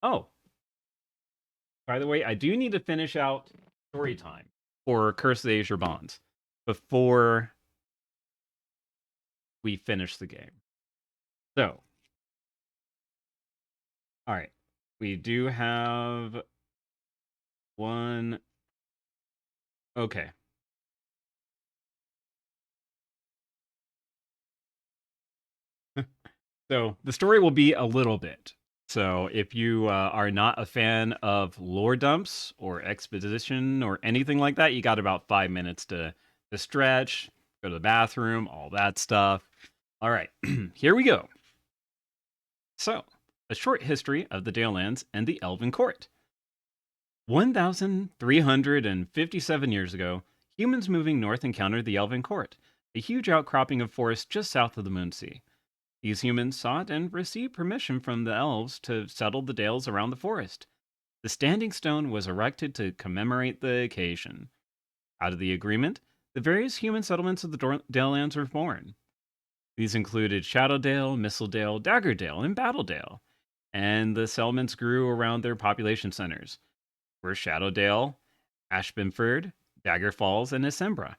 Oh, by the way, I do need to finish out story time for Curse of the Azure Bonds before we finish the game. So, all right. We do have one. Okay. So the story will be a little bit. So if you are not a fan of lore dumps or exposition or anything like that, you got about 5 minutes to stretch, go to the bathroom, all that stuff. All right, here we go. So, a short history of the Dalelands and the Elven Court. 1,357 years ago, humans moving north encountered the Elven Court, a huge outcropping of forest just south of the Moonsea. These humans sought and received permission from the elves to settle the dales around the forest. The standing stone was erected to commemorate the occasion. Out of the agreement, the various human settlements of the Dalelands were born. These included Shadowdale, Mistledale, Daggerdale, and Battledale, and the settlements grew around their population centers, were Shadowdale, Ashbinford, Dagger Falls, and Assembra.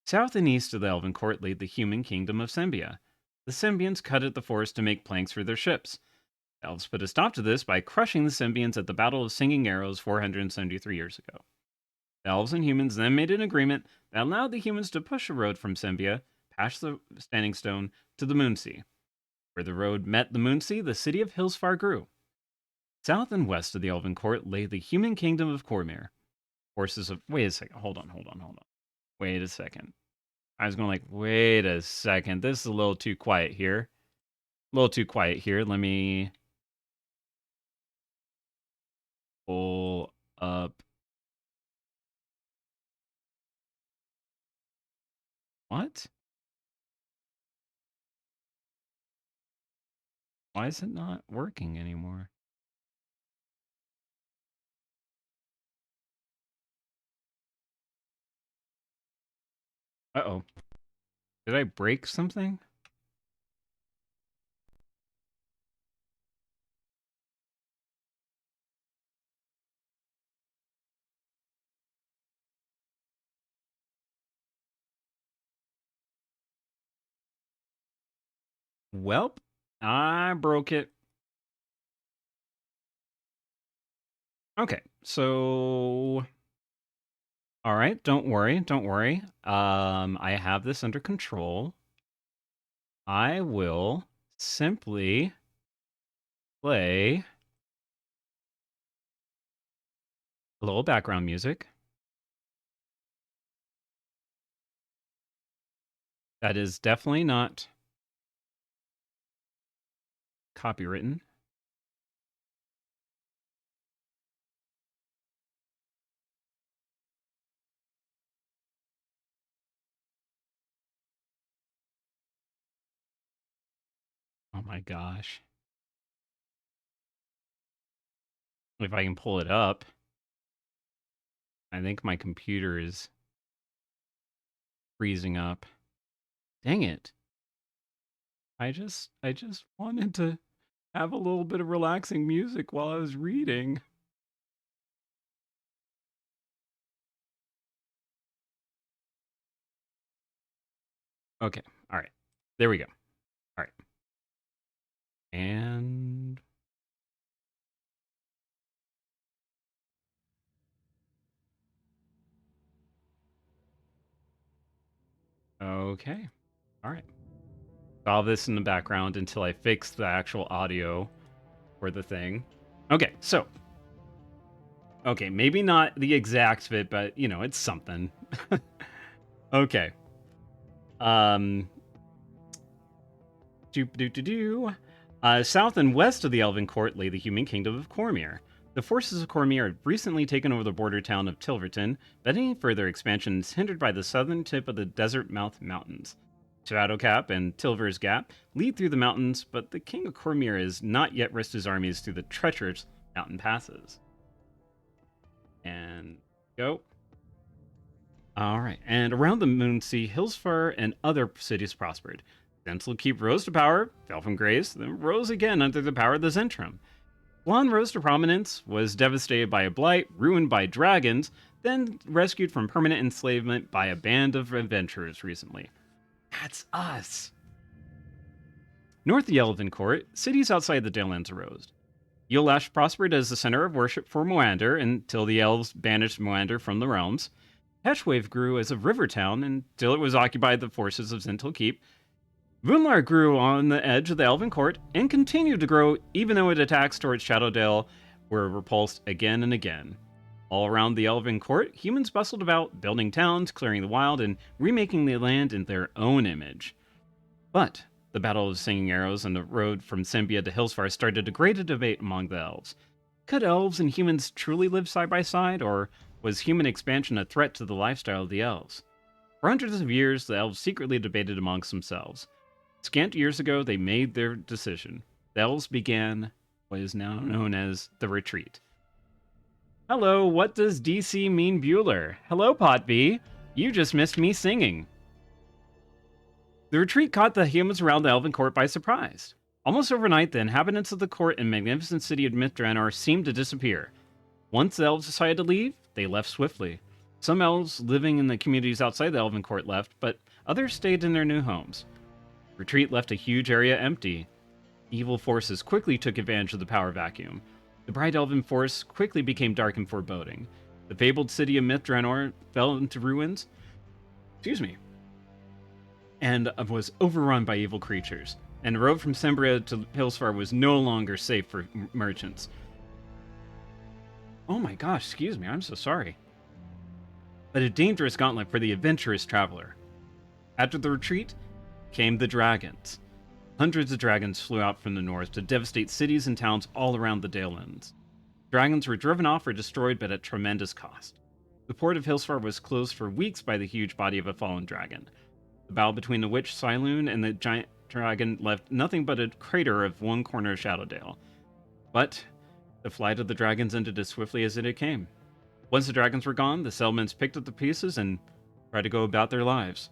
South and east of the Elven Court lay the human kingdom of Sembia. The Sembians cut at the forest to make planks for their ships. The elves put a stop to this by crushing the Sembians at the Battle of Singing Arrows 473 years ago. The elves and humans then made an agreement that allowed the humans to push a road from Sembia, past the Standing Stone, to the Moonsea. Where the road met the Moonsea, the city of Hillsfar grew. South and west of the Elven Court lay the human kingdom of Cormyr. Forces of... Wait a second. Hold on. Wait a second. I was going like, wait a second. This is a little too quiet here. A little too quiet here. Let me pull up. What? Why is it not working anymore? Uh-oh. Did I break something? Welp, I broke it. Okay, so... All right, don't worry, don't worry. I have this under control. I will simply play a little background music. That is definitely not copywritten. Oh my gosh. If I can pull it up. I think my computer is freezing up. Dang it. I just wanted to have a little bit of relaxing music while I was reading. Okay. All right. There we go. All right. And okay. All right. Solve this in the background until I fix the actual audio for the thing. Okay. So, okay, maybe not the exact fit, but you know, it's something. Okay. Um South and west of the Elven Court lay the human kingdom of Cormyr. The forces of Cormyr had recently taken over the border town of Tilverton, but any further expansion is hindered by the southern tip of the Desert Mouth Mountains. Shadowcap and Tilver's Gap lead through the mountains, but the king of Cormyr has not yet risked his armies through the treacherous mountain passes. And go. All right. And around the Moonsea, Hillsfar and other cities prospered. Zentral Keep rose to power, fell from grace, then rose again under the power of the Zentrum. Flann rose to prominence, was devastated by a blight, ruined by dragons, then rescued from permanent enslavement by a band of adventurers recently. That's us. North of the Elven Court, cities outside the Dalelands arose. Yulash prospered as the center of worship for Moander until the elves banished Moander from the realms. Heshwave grew as a river town until it was occupied by the forces of Zintal Keep. Vunlar grew on the edge of the Elven Court and continued to grow even though its attacks towards Shadowdale were repulsed again and again. All around the Elven Court, humans bustled about, building towns, clearing the wild, and remaking the land in their own image. But the Battle of Singing Arrows and the road from Sembia to Hillsfar started a great debate among the elves. Could elves and humans truly live side by side, or was human expansion a threat to the lifestyle of the elves? For hundreds of years, the elves secretly debated amongst themselves. Scant years ago, they made their decision. The elves began what is now known as the Retreat. Hello, what does DC mean Bueller? Hello, Pot B. You just missed me singing. The retreat caught the humans around the Elven Court by surprise. Almost overnight, the inhabitants of the court and magnificent city of Mithranor seemed to disappear. Once the elves decided to leave, they left swiftly. Some elves living in the communities outside the Elven Court left, but others stayed in their new homes. Retreat left a huge area empty. Evil forces quickly took advantage of the power vacuum. The bright elven force quickly became dark and foreboding. The fabled city of Mithranor fell into ruins. And was overrun by evil creatures. And the road from Sembria to Hillsfar was no longer safe for merchants. Oh my gosh, excuse me, I'm so sorry. But a dangerous gauntlet for the adventurous traveler. After the retreat came the dragons. Hundreds of dragons flew out from the north to devastate cities and towns all around the Dalelands. Dragons were driven off or destroyed, but at tremendous cost. The port of Hillsfar was closed for weeks by the huge body of a fallen dragon. The battle between the witch Silune and the giant dragon left nothing but a crater of one corner of Shadowdale. But the flight of the dragons ended as swiftly as it came. Once the dragons were gone, the settlements picked up the pieces and tried to go about their lives.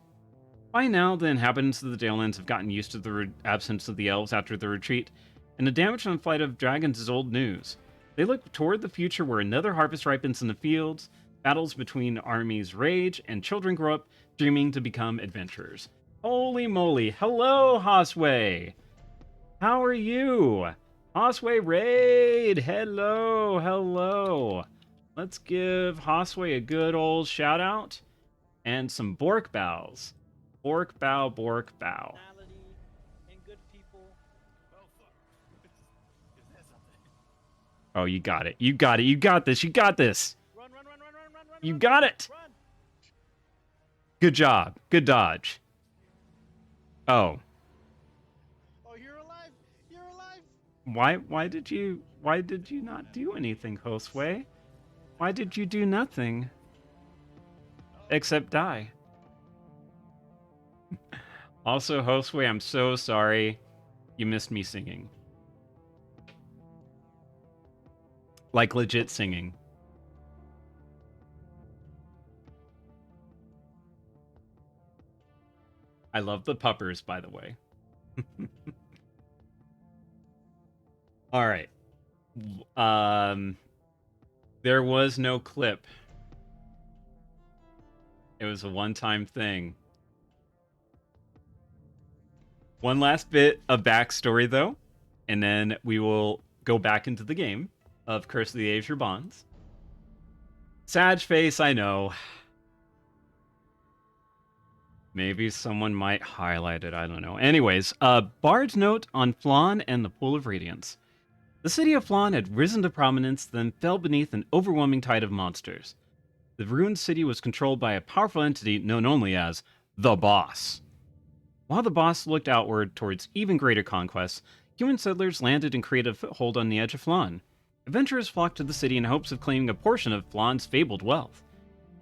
By now, the inhabitants of the Dalelands have gotten used to the absence of the elves after the retreat, and the damage from the flight of dragons is old news. They look toward the future where another harvest ripens in the fields, battles between armies rage, and children grow up dreaming to become adventurers. Holy moly! Hello, Hosway! How are you? Hosway Raid! Hello! Let's give Hosway a good old shout out and some Bork bows. Bork bow. Oh, you got it. You got this. You got it. Good job. Good dodge. Oh. Oh, you're alive. Why did you not do anything, Hosway? Why did you do nothing? Except die. Also, Hosway, I'm so sorry you missed me singing. Like legit singing. I love the puppers, by the way. All right. There was no clip. It was a one-time thing. One last bit of backstory, though, and then we will go back into the game of Curse of the Azure Bonds. Sad face, I know. Maybe someone might highlight it, I don't know. Anyways, Bard's note on Flann and the Pool of Radiance. The city of Flann had risen to prominence, then fell beneath an overwhelming tide of monsters. The ruined city was controlled by a powerful entity known only as the Boss. While the Boss looked outward towards even greater conquests, human settlers landed and created a foothold on the edge of Flann. Adventurers flocked to the city in hopes of claiming a portion of Flann's fabled wealth.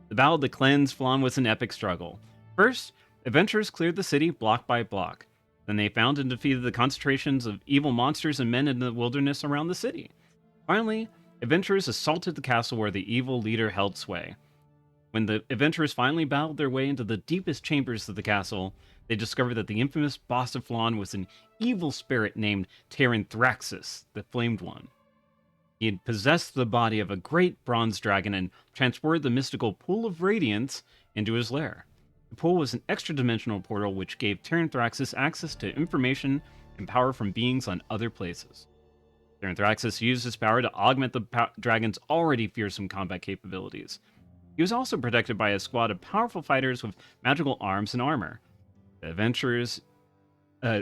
The battle to cleanse Flann was an epic struggle. First, adventurers cleared the city block by block. Then they found and defeated the concentrations of evil monsters and men in the wilderness around the city. Finally, adventurers assaulted the castle where the evil leader held sway. When the adventurers finally battled their way into the deepest chambers of the castle, they discovered that the infamous boss of Flann was an evil spirit named Terran Thraxus, the Flamed One. He had possessed the body of a great bronze dragon and transported the mystical Pool of Radiance into his lair. The pool was an extra dimensional portal which gave Terranthraxis access to information and power from beings on other places. Terranthraxis used his power to augment the dragon's already fearsome combat capabilities. He was also protected by a squad of powerful fighters with magical arms and armor. The adventurers, uh,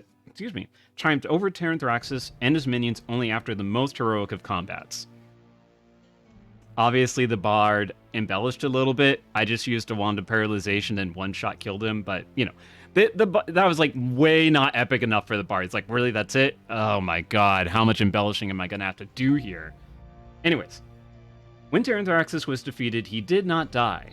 triumphed over Terranthraxis and his minions only after the most heroic of combats. Obviously, the bard embellished a little bit. I just used a wand of paralyzation and one shot killed him, but that was like way not epic enough for the bard. It's like, really, that's it? Oh my god, how much embellishing am I gonna have to do here? Anyways, when Terranthraxis was defeated, he did not die.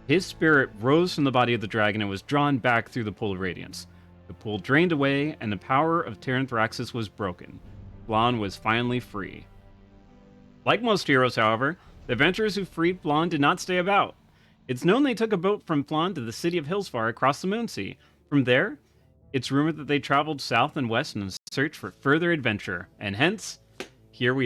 His spirit rose from the body of the dragon and was drawn back through the Pool of Radiance. The pool drained away, and the power of Terranthraxis was broken. Flan was finally free. Like most heroes, however, the adventurers who freed Flan did not stay about. It's known they took a boat from Flan to the city of Hillsfar across the Moonsea. From there, it's rumored that they traveled south and west in search for further adventure, and hence, here we